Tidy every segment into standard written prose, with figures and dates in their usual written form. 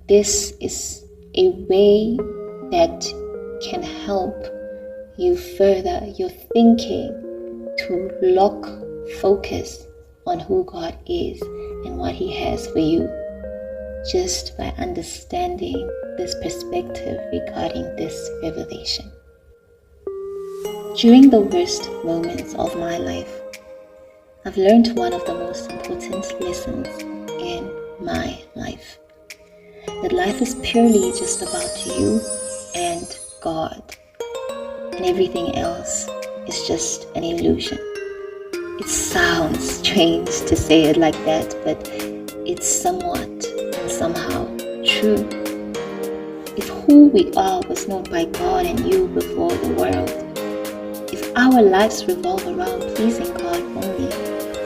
This is a way that can help you further your thinking to lock focus on who God is and what He has for you, just by understanding this perspective regarding this revelation. During the worst moments of my life, I've learned one of the most important lessons in my life. That life is purely just about you and God, and everything else is just an illusion. It sounds strange to say it like that, but it's somewhat and somehow true. If who we are was known by God and you before the world, if our lives revolve around pleasing God only,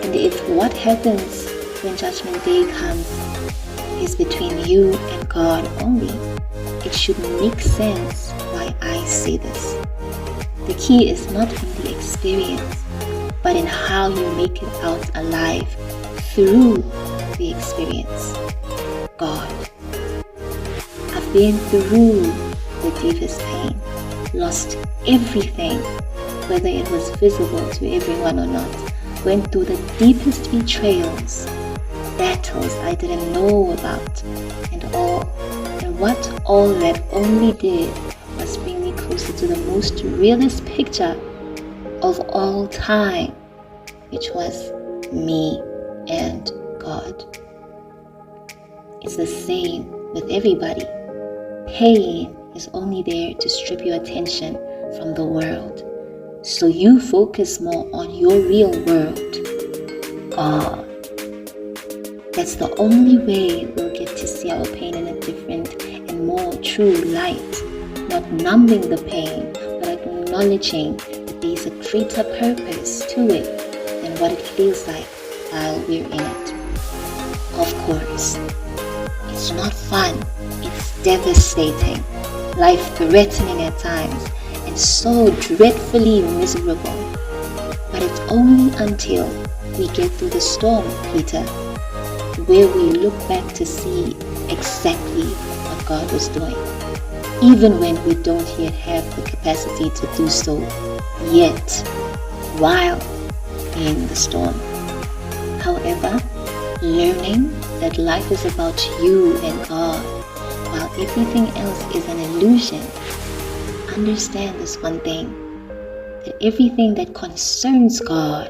and if what happens when Judgment Day comes is between you and God only, it should make sense why I say this. The key is not in the experience, but in how you make it out alive through the experience. God. I've been through the deepest pain, lost everything, whether it was visible to everyone or not, went through the deepest betrayals, battles I didn't know about, and what all that only did was bring me closer to the most realist picture of all time, which was me and God. It's the same with everybody. Pain is only there to strip your attention from the world, so you focus more on your real world, God. That's the only way we'll get to see our pain in a different and more true light. Not numbing the pain, but acknowledging that there's a greater purpose to it than what it feels like while we're in it. Of course, it's not fun. It's devastating, life-threatening at times, and so dreadfully miserable. But it's only until we get through the storm, Peter, where we look back to see exactly what God was doing, even when we don't yet have the capacity to do so yet, while in the storm. However, learning that life is about you and God, while everything else is an illusion, understand this one thing, that everything that concerns God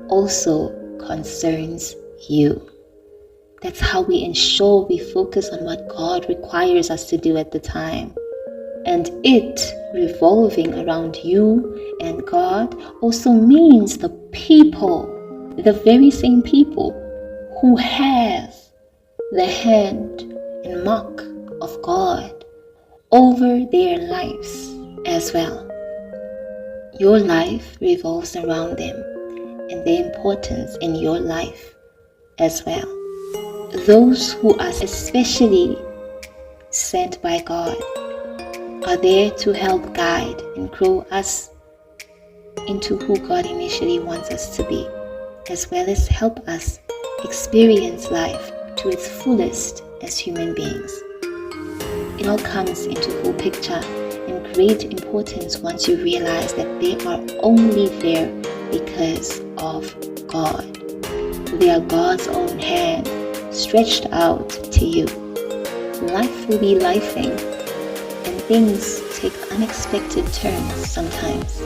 also concerns you. That's how we ensure we focus on what God requires us to do at the time. And it revolving around you and God also means the people, the very same people who have the hand and mark of God over their lives as well. Your life revolves around them and their importance in your life as well. Those who are especially sent by God are there to help guide and grow us into who God initially wants us to be, as well as help us experience life to its fullest as human beings. It all comes into full picture and great importance once you realize that they are only there because of God. They are God's own hand stretched out to you. Life will be lifing, and things take unexpected turns sometimes.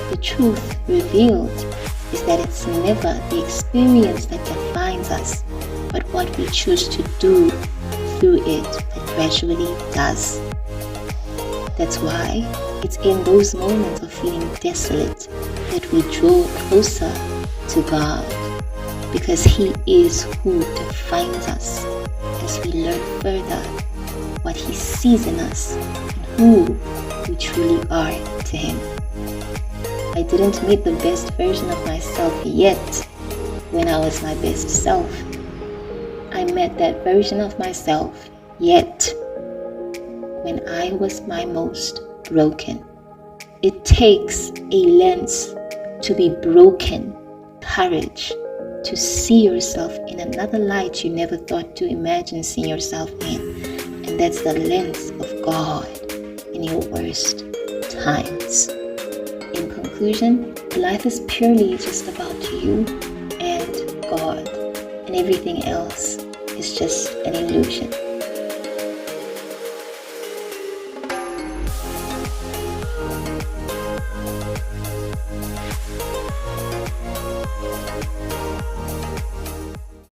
The truth revealed is that it's never the experience that defines us, but what we choose to do through it that gradually does. That's why it's in those moments of feeling desolate that we draw closer to God. because He is who defines us as we learn further what He sees in us and who we truly are to Him. I didn't meet the best version of myself yet when I was my best self. I met that version of myself yet when I was my most broken. It takes a lens to be broken, courage to see yourself in another light you never thought to imagine seeing yourself in. And that's the lens of God in your worst times. In conclusion, life is purely just about you and God, and everything else is just an illusion.